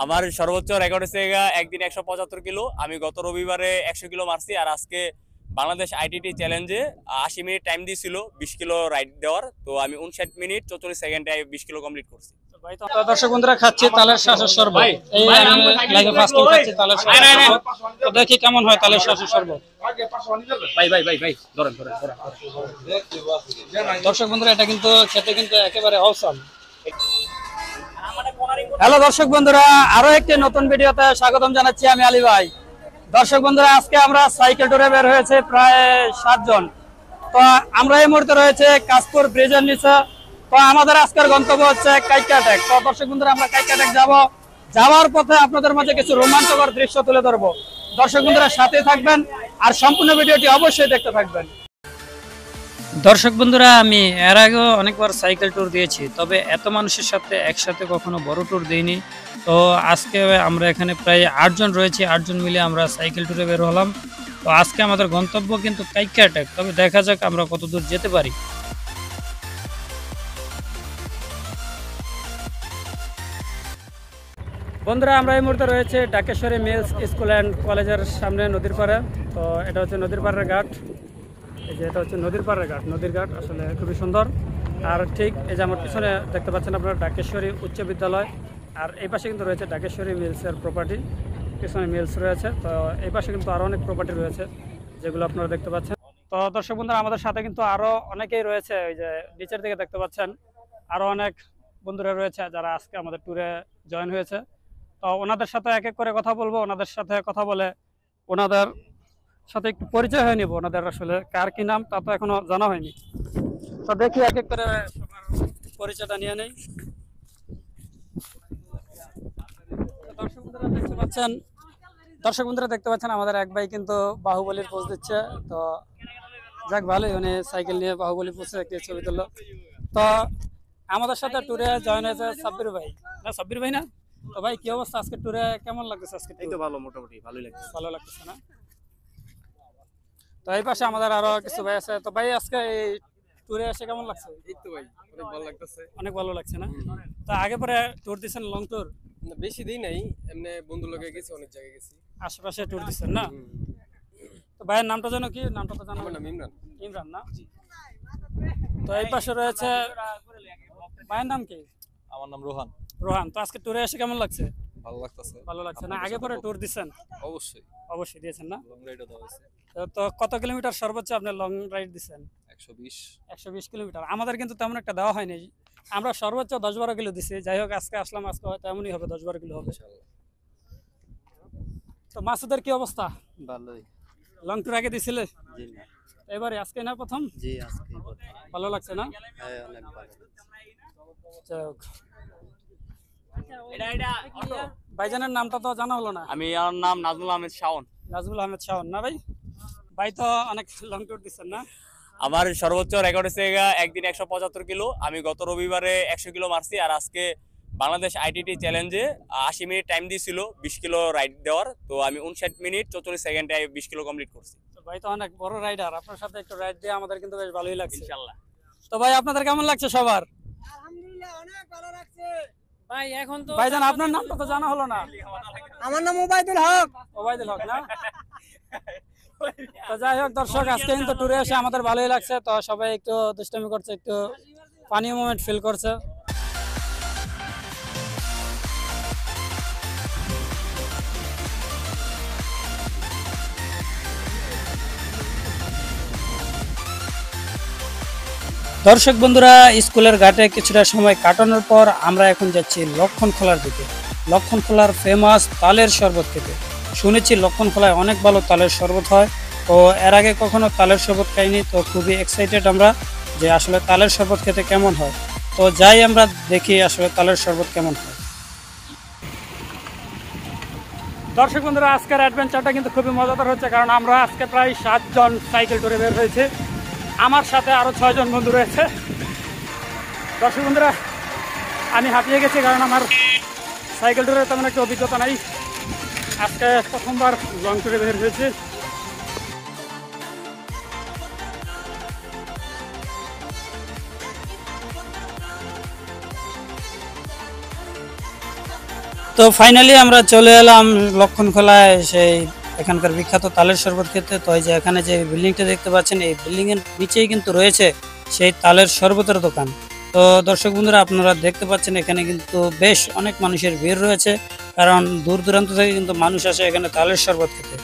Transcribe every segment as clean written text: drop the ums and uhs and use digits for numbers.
আমার সর্বোচ্চ রেকর্ড হচ্ছে একদিন 175 কিলো। আমি গত রবিবারে 100 কিলো মারছি, আর আজকে বাংলাদেশ আইটিটি চ্যালেঞ্জে 80 মিনিট টাইম দিয়েছিল 20 কিলো রাইড দেওয়ার। তো আমি 59 মিনিট 44 সেকেন্ডে 20 কিলো কমপ্লিট করছি। দর্শক বন্ধুরা, খাচ্ছি তালের শাঁসের শরবত। এই আমি লাইভে ফার্স্ট টাইম খাচ্ছি তালের শাঁসের শরবত। তো দেখি কেমন হয় তালের শাঁসের শরবত। দর্শক বন্ধুরা, এটা কিন্তু খেতে কিন্তু একেবারে অসাম। হ্যালো দর্শক বন্ধুরা, আরো একটি নতুন ভিডিওতে স্বাগতম জানাচ্ছি আমি আলী ভাই। দর্শক বন্ধুরা, আজকে আমরা সাইকেল ট্যুরে বের হয়েছে প্রায় 7 জন। তো আমরা এই মুহূর্তে রয়েছে কাশপুর ব্রিজের নিচে। তো আমাদের আজকের গন্তব্য হচ্ছে কাইকাটেক। তো দর্শক বন্ধুরা, আমরা কাইকাটেক যাওয়ার পথে আপনাদের মাঝে কিছু রোমাঞ্চকর দৃশ্য তুলে ধরবো। দর্শক বন্ধুরা সাথে থাকবেন আর সম্পূর্ণ ভিডিওটি অবশ্যই দেখতে থাকবেন। দর্শক বন্ধুরা, আমি এর আগেও অনেকবার সাইকেল ট্যুর দিয়েছি, তবে এত মানুষের সাথে একসাথে কখনো বড় ট্যুর দিইনি। তো আজকে আমরা এখানে প্রায় 8 জন রয়েছি, 8 জন মিলে আমরা সাইকেল ট্যুরে বের হলাম। তো আজকে আমাদের গন্তব্য কিন্তু কাইকাটেক, তবে দেখা যাক আমরা কত দূর যেতে পারি। বন্ধুরা, আমরা এই মুহূর্তে রয়েছে ঢাকেশ্বরী মিলস স্কুল অ্যান্ড কলেজের সামনে নদীর পাড়ে। তো এটা হচ্ছে নদীর পাড়ের ঘাট। এই যে এটা হচ্ছে নদীর পাড়ের ঘাট, নদীর ঘাট আসলে খুবই সুন্দর। আর ঠিক এই যে আমার পিছনে দেখতে পাচ্ছেন আপনারা ঢাকেশ্বরী উচ্চ বিদ্যালয়, আর এই পাশে কিন্তু রয়েছে ঢাকেশ্বরী মিলসের প্রপার্টি, পিছনে মিলস রয়েছে। তো এই পাশে কিন্তু আরও অনেক প্রপার্টি রয়েছে যেগুলো আপনারা দেখতে পাচ্ছেন। তো দর্শক বন্ধুরা, আমাদের সাথে কিন্তু আরও অনেকেই রয়েছে। ওই যে নিচের দিকে দেখতে পাচ্ছেন আরও অনেক বন্ধুরা রয়েছে যারা আজকে আমাদের ট্যুরে জয়েন হয়েছে। তো ওনাদের সাথে এক এক করে কথা বলবো, ওনাদের সাথে কথা বলে ওনাদের সাথে একটু পরিচয় হয়ে নিব। ওনাদের আসলে কার কি নাম তা তো এখনো জানা হয়নি। তো দেখি এক এক করে সবার পরিচয়টা নিয়ে নেই। দর্শক বন্ধুরা দেখতে পাচ্ছেন আমাদের এক ভাই কিন্তু বাহুবলীর পোজ দিচ্ছে। তো যাক, ভালোই, উনি সাইকেল নিয়ে বাহুবলী পোজে একটি ছবি তুললো। তো আমাদের সাথে ট্যুরে জয়েন হয়েছে সাব্বির ভাই। না, সাব্বির ভাই না? তো ভাই কি অবস্থা, আজকে ট্যুরে কেমন লাগতেছে? আজকে এই তো ভালো, মোটামুটি ভালোই লাগছে। ভালো লাগতেছে না? তো এই পাশে আমাদের আরো কিছু ভাই আছে। তো ভাই, আজকে এই ট্যুরে এসে কেমন লাগছে? এই তো ভাই, অনেক ভালো লাগতেছে। অনেক ভালো লাগছে না? তো আগে পরে ট্যুর দিচ্ছেন, লং ট্যুর? বেশি দিন নাই, এমনি বন্ধু লগে গেছি, অনেক জায়গায় গেছি। আশেপাশে ট্যুর দিচ্ছেন না? তো ভাইয়ের নামটা জানো কি? নামটা তো জানো? আমার নাম ইমরান। ইমরান না? তো এই পাশে রয়েছে ভাইয়ের নাম কি? আমার নাম রোহান। রোহান। তো আজকে ট্যুরে এসে কেমন লাগছে? ভালো লাগতেছে। ভালো লাগছে না? আগে পরে ট্যুর দিচ্ছেন? অবশ্যই অবশ্যই দিয়েছেন না? লং রাইডও দেওয়া হয়েছে। তো কত কিলোমিটার সর্বোচ্চ আপনি লং রাইড দিচ্ছেন? 120 কিলোমিটার। আমাদের কিন্তু তেমন একটা দেওয়া হয়নি, আমরা সর্বোচ্চ 10-12 কিলো দিছি। যাই হোক, আজকে আসলাম, আজকে হয়তো এমনই হবে, 10-12 কিলো হবে। তো মাসুদের কি অবস্থা? ভালোই। লং ট্যুর আগে দিছিলে? জি না। এবারে আজকে না প্রথম? জি, আজকে ভালো লাগছে না? হ্যাঁ, অনেক ভালো। যাই হোক, ভাইজানের নামটা তো জানা হলো না। আমার নাম নাজমুল আহমেদ শাওন। নাজমুল আহমেদ শাওন না ভাই? ভাই তো অনেক লং ট্যুর দিচ্ছেন না? আমার সর্বোচ্চ রেকর্ড হচ্ছে একদিন 175 কিলো। আমি গত রবিবারে 100 কিলো মারছি, আর আজকে বাংলাদেশ আইটিটি চ্যালেঞ্জে 80 মিনিট টাইম দিয়েছিল 20 কিলো রাইড দেওয়ার। তো আমি 59 মিনিট 44 সেকেন্ডে 20 কিলো কমপ্লিট করছি। তো ভাই তো অনেক বড় রাইডার, আপনার সাথে একটু রাইড দিয়ে আমাদের কিন্তু বেশ ভালোই লাগছে ইনশাআল্লাহ। তো ভাই, আপনাদের কেমন লাগছে সবার? আলহামদুলিল্লাহ, অনেক ভালো লাগছে ভাই। এখন তো ভাইজান আপনার নামটা তো জানা হলো না। আমার নাম ওবায়দুল হক। ওবায়দুল হক না? তো যাই হোক দর্শক, আজকে কিন্তু ট্যুরে এসে আমাদের ভালোই লাগছে। তো সবাই একটু দুষ্টামি করছে, একটু ফানি মোমেন্ট ফিল করছে। দর্শক বন্ধুরা, স্কুলের ঘাটে কিছুটা সময় কাটানোর পর আমরা এখন যাচ্ছি লক্ষণখোলার দিকে। লক্ষণখোলার ফেমাস তালের শরবত খেতে। শুনেছি লক্ষণখোলায় অনেক ভালো তালের শরবত হয়। তো এর আগে কখনো তালের শরবত খাইনি, তো খুবই এক্সাইটেড আমরা যে আসলে তালের শরবত খেতে কেমন হয়। তো যাই আমরা দেখি আসলে তালের শরবত কেমন হয়। দর্শক বন্ধুরা, আজকের অ্যাডভেঞ্চারটা কিন্তু খুবই মজাদার হচ্ছে, কারণ আমরা আজকে প্রায় 7 জন সাইকেল ট্যুরে বের হয়েছি। আমার সাথে আরো 6 জন বন্ধু রয়েছে। দর্শক বন্ধুরা, আমি হাঁপিয়ে গেছি, কারণ আমার সাইকেল ট্যুরে তেমন একটা অভিজ্ঞতা নাই। আজকে প্রথমবার লং ট্যুরে বের হয়েছি। তো ফাইনালি আমরা চলে এলাম লক্ষণখোলায়, সেই এখানকার বিখ্যাত তালের শরবত খেতে। তো এই যে এখানে যে বিল্ডিংটা দেখতে পাচ্ছেন, এই বিল্ডিং এর নিচেই কিন্তু রয়েছে সেই তালের শরবতের দোকান। তো দর্শক বন্ধুরা, আপনারা দেখতে পাচ্ছেন এখানে কিন্তু বেশ অনেক মানুষের ভিড় রয়েছে, কারণ দূর দূরান্ত থেকে কিন্তু মানুষ আসে এখানে তালের শরবত খেতে।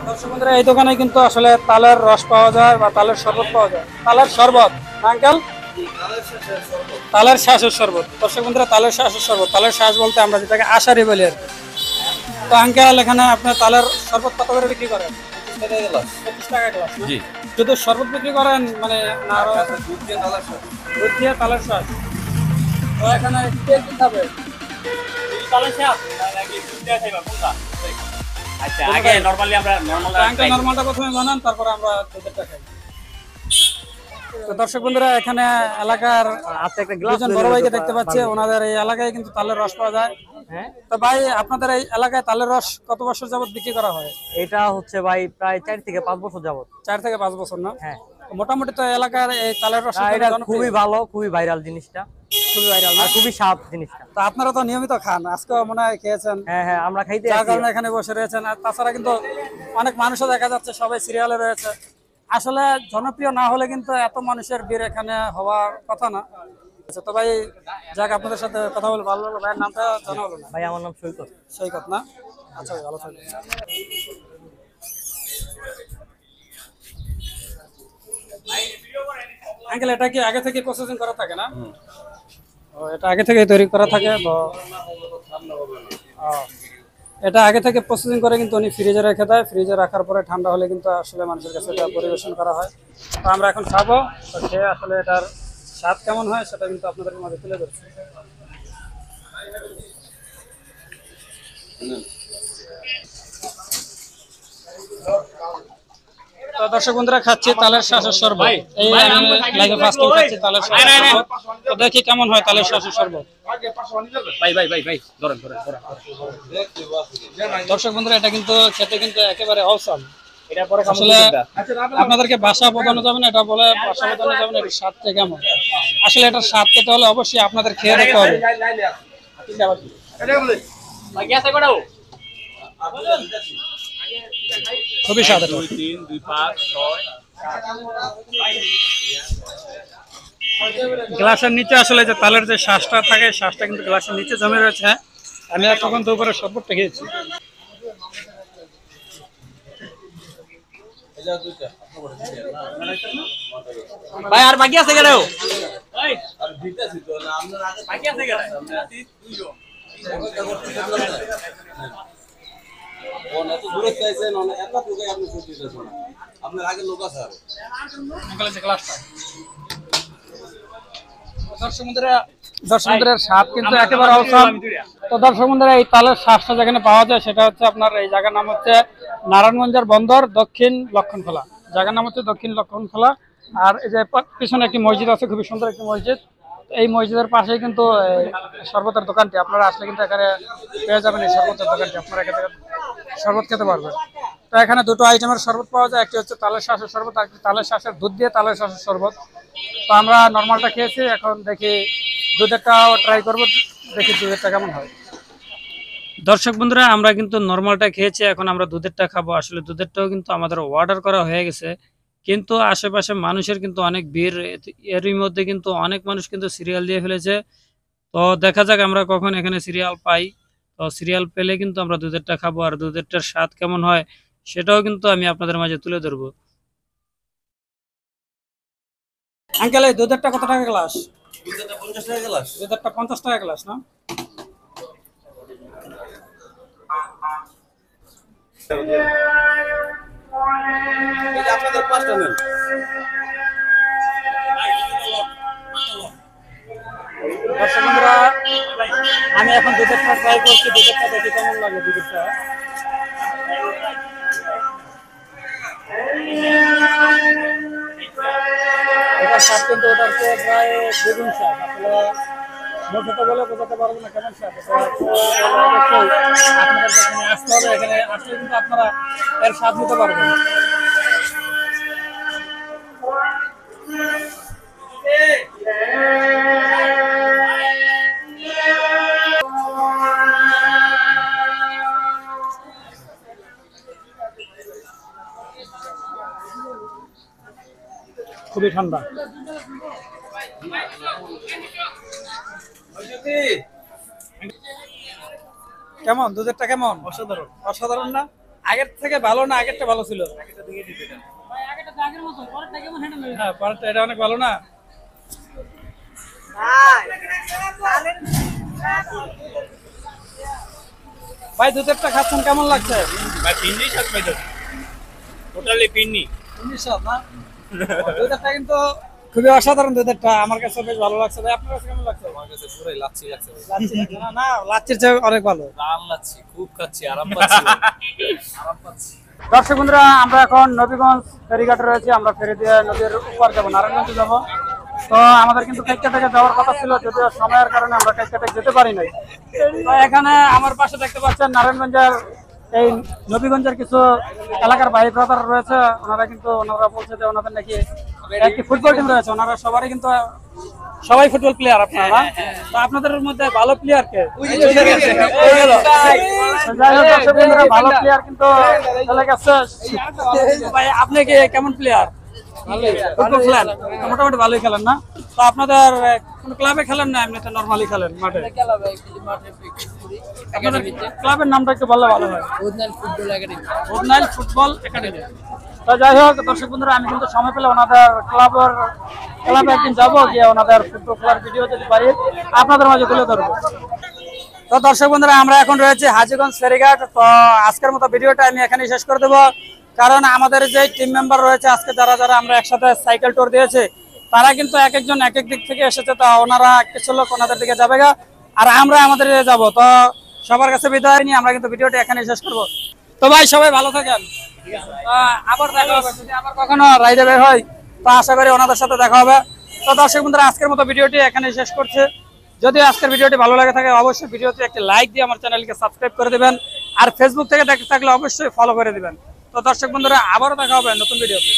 দর্শক বন্ধুরা, এই দোকানে কিন্তু আসলে তালের রস পাওয়া যায় বা তালের শরবত পাওয়া যায়। তালের শরবত আঙ্কেল, তালের শ্বাসের শরবত। দর্শক বন্ধুরা, তালের শ্বাসের শরবত, তালের শ্বাস বলতে আমরা যেটাকে আষাঢ়ি বলি আর কি। তো আঙ্কেল, এখানে আপনার তালের শরবত কত করে বিক্রি করেন? 25 টাকা গ্লাস। জি। শুধু শরবত বিক্রি করেন মানে না আরো দুধ দিয়ে তালের শ্বাস? তো এখানে কে কি খাবে? তালের শাক নাকি দুধ দিয়ে খাইবা কোনটা? আচ্ছা, আগে নরমালি আমরা আঙ্কেল নরমালটা প্রথমে বানান, তারপরে আমরা দুধেরটা খাই। তো দর্শক বন্ধুরা, এখানে এলাকার দুজন বড় ভাইকে দেখতে পাচ্ছি, ওনাদের এই এলাকায় কিন্তু তালের রস পাওয়া যায়। তো ভাই, আপনাদের এই এলাকায় তালের রস কত বছর যাবত বিক্রি করা হয়? এটা হচ্ছে ভাই প্রায় 4 থেকে 5 বছর যাবত। 4 থেকে 5 বছর না? হ্যাঁ। মোটামুটি তো এলাকার এই তালের রস এটা খুবই ভালো, খুবই ভাইরাল জিনিসটা, খুবই ভাইরাল আর খুবই স্বাদ জিনিসটা। তো আপনারা তো নিয়মিত খান, আজকেও মনে হয় খেয়েছেন। হ্যাঁ হ্যাঁ, আমরা খাইতে যার আসি। কারণে এখানে বসে রয়েছেন। আর তাছাড়া কিন্তু অনেক মানুষও দেখা যাচ্ছে, সবাই সিরিয়ালে রয়েছে। আসলে জনপ্রিয় না হলে কিন্তু এত মানুষের ভিড় এখানে হওয়ার কথা না। আচ্ছা, তো ভাই যাক, আপনাদের সাথে কথা বলে ভালো লাগলো। ভাইয়ের নামটা জানা হলো না। ভাই আমার নাম সৈকত। সৈকত না? আচ্ছা ভাই, ভালো থাকবেন। আঙ্কেল, এটা কি আগে থেকে প্রসেসিং করা থাকে না? ও, এটা আগে থেকে তৈরি করা থাকে। তো এটা আগে থেকে প্রসেসিং করে কিন্তু উনি ফ্রিজে রেখে দেয়। ফ্রিজে রাখার পরে ঠান্ডা হলে কিন্তু আসলে মানুষের কাছে এটা পরিবেশন করা হয়। তো আমরা এখন খাবো, তো খেয়ে আসলে এটার স্বাদ কেমন হয় সেটা কিন্তু আপনাদের মাঝে তুলে ধরছি। তো দর্শক বন্ধুরা, খাচ্ছি তালের শ্বাসের শরবত। এই আমি লাইভে ফার্স্ট টাইম খাচ্ছি তালের শ্বাসের শরবত। তো দেখি কেমন হয় তালের শ্বাসের শরবত। ভাই ধরেন। দর্শক বন্ধুরা, এটা কিন্তু খেতে কিন্তু একেবারে অসাম। এটা পরে আসলে আপনাদেরকে ভাষা বোঝানো যাবে না, এটা বলে ভাষা বোঝানো যাবে না এটার স্বাদটা কেমন। আসলে এটার স্বাদ পেতে হলে অবশ্যই আপনাদের খেয়ে দেখতে হবে। খুবই স্বাদ এটা। 2 3 2 5 6 গ্লাসের নিচে আসলে যে তালের যে শ্বাসটা থাকে, শ্বাসটা কিন্তু গ্লাসের নিচে জমে রয়েছে। আমি এখন দুপুরে শরবতটা খেয়েছি। ভাই আর বাকি আছে কেন? ভাই আর দিতেছি তো না, আপনার আগে বাকি আছে কেন? দুইজন কোন এত দূরে চাইছেন, এত দূরে আপনি শুনতে দিতেছেন না, আপনার আগে লোক আছে আর আঙ্কেলের যে গ্লাসটা। দর্শকদের স্বাদ কিন্তু একেবারে অসাম। তো দর্শক বন্ধুরা, এই তালের শ্বাসটা যেখানে পাওয়া যায় সেটা হচ্ছে আপনার, এই জায়গার নাম হচ্ছে নারায়ণগঞ্জের বন্দর, দক্ষিণ লক্ষণখোলা। জায়গার নাম হচ্ছে দক্ষিণ লক্ষণখোলা। আর এই যে পিছনে একটি মসজিদ আছে, খুবই সুন্দর একটি মসজিদ। এই মসজিদের পাশেই কিন্তু শরবতের দোকানটি। আপনারা আসলে কিন্তু এখানে পেয়ে যাবেন এই শরবতের দোকানটি, আপনারা এখানে শরবত খেতে পারবেন। তো এখানে দুটো আইটেমের শরবত পাওয়া যায়, একটি হচ্ছে তালের শ্বাসের শরবত, আর একটি তালের শ্বাসের দুধ দিয়ে তালের শ্বাসের শরবত। তো আমরা নর্মালটা খেয়েছি, এখন দেখি দুধেরটাও ট্রাই করবো, দেখি দুধেরটা কেমন হয়। দর্শক বন্ধুরা, আমরা কিন্তু নর্মালটা খেয়েছি, এখন আমরা দুধেরটা খাবো। আসলে দুধেরটাও কিন্তু আমাদের অর্ডার করা হয়ে গেছে, কিন্তু আশেপাশে মানুষের কিন্তু অনেক ভিড়। এরই মধ্যে কিন্তু অনেক মানুষ কিন্তু সিরিয়াল দিয়ে ফেলেছে। তো দেখা যাক আমরা কখন এখানে সিরিয়াল পাই। তো সিরিয়াল পেলে কিন্তু আমরা দুধেরটা খাবো, আর দুধেরটার স্বাদ কেমন হয় সেটাও কিন্তু আমি আপনাদের মাঝে তুলে ধরবো। আঙ্কেল, এই দুধেরটা কত টাকা গ্লাস? দুধটা 50 টাকা গ্লাস। দুধেরটা 50 টাকা গ্লাস না? এটা আপনাদের 5টা নেন। দর্শক বন্ধুরা, আমি এখন দুধেরটা ট্রাই করছি, দুধেরটা দেখি কেমন লাগে। দুধেরটা এটার স্বাদ কিন্তু ওটার চেয়ে প্রায় দ্বিগুণ স্বাদ। আসলে মুখে তো বলে বোঝাতে পারবো না কেমন স্বাদ। অবশ্যই আপনাদের এখানে আসতে হবে, এখানে আসলে কিন্তু আপনারা এর স্বাদ নিতে পারবেন। খুবই ঠান্ডা। কেমন দুধেরটা কেমন? অসাধারণ। অসাধারণ না? আগের থেকে ভালো না আগেরটা ভালো ছিল? হ্যাঁ পরেরটা এটা অনেক ভালো না? ভাই দুধেরটা খাচ্ছেন কেমন লাগছে? ভাই পিন্নি স্বাদ পাইতো, টোটালি পিন্নি। দুধেরটা কিন্তু খুবই অসাধারণ, দুধেরটা আমার কাছে বেশ ভালো লাগছে। ভাই আপনার কাছে কেমন লাগছে? আমার কাছে পুরো লাচ্ছি লাগছে। লাচ্ছি লাগছে না? না লাচ্ছির চেয়ে অনেক ভালো। রাম লাচ্ছি খুব খাচ্ছি, আরাম পাচ্ছি। আরাম পাচ্ছি। দর্শক বন্ধুরা আমরা এখন নবীগঞ্জ ফেরিঘাটে রয়েছি, আমরা ফেরি দিয়ে নদীর উপর যাবো, নারায়ণগঞ্জে যাবো। তো আমাদের কিন্তু কেককাটাকে যাওয়ার কথা ছিল, যদিও সময়ের কারণে আমরা কেককাটাকে যেতে পারি নাই। তো এখানে আমার পাশে দেখতে পাচ্ছেন নারায়ণগঞ্জের এই নবীগঞ্জের কিছু এলাকার ভাই ব্রাদার রয়েছে, ওনারা বলছে যে ওনাদের নাকি একটি ফুটবল টিম রয়েছে, ওনারা সবাই ফুটবল প্লেয়ার। আপনারা না? তো আপনাদের মধ্যে ভালো প্লেয়ার কে? যাই হোক দর্শক বন্ধুরা, ভালো প্লেয়ার কিন্তু চলে গেছে। ভাই আপনি কি কেমন প্লেয়ার? ফুটবল খেলেন? মোটামুটি ভালোই খেলেন না? তো আপনাদের কোন ক্লাবে খেলেন না এমনিতে নরমালি খেলেন মাঠে? আপনাদের ক্লাবের নামটা একটু বললে ভালো হয়। উদনাইল ফুটবল একাডেমি। তো যাই হোক দর্শক বন্ধুরা, আমি কিন্তু সময় পেলে ওনাদের ক্লাবে একদিন যাবো, গিয়ে ওনাদের ফুটবল খেলার ভিডিও যদি পারি আপনাদের মাঝে তুলে ধরবো। তো দর্শক বন্ধুরা আমরা এখন রয়েছে হাজীগঞ্জ ফেরিঘাট। তো আজকের মতো ভিডিওটা আমি এখানেই শেষ করে দেবো, কারণ আমাদের যে টিম মেম্বার রয়েছে আজকে যারা আমরা একসাথে সাইকেল ট্যুর দিয়েছে, তারা কিন্তু এক একজন এক এক দিক থেকে এসেছে। তো ওনারা কিছু লোক ওনাদের দিকে যাবে গা, আর আমরা আমাদের দিকে যাবো। তো সবার কাছে বিদায় নিয়ে আমরা কিন্তু ভিডিওটা এখানেই শেষ করবো। তো ভাই সবাই ভালো থাকেন, আবার দেখা হবে যদি আবার কখনো রাইডে বের হয়, তো আশা করি ওনাদের সাথে দেখা হবে। তো দর্শক বন্ধুরা আজকের মতো ভিডিওটি এখানে শেষ করছে। যদি আজকের ভিডিওটি ভালো লাগে থাকে অবশ্যই ভিডিওতে একটি লাইক দিয়ে আমার চ্যানেলকে সাবস্ক্রাইব করে দিবেন, আর ফেসবুক থেকে দেখতে থাকলে অবশ্যই ফলো করে দিবেন। তো দর্শক বন্ধুরা আবারও দেখা হবে নতুন ভিডিওতে।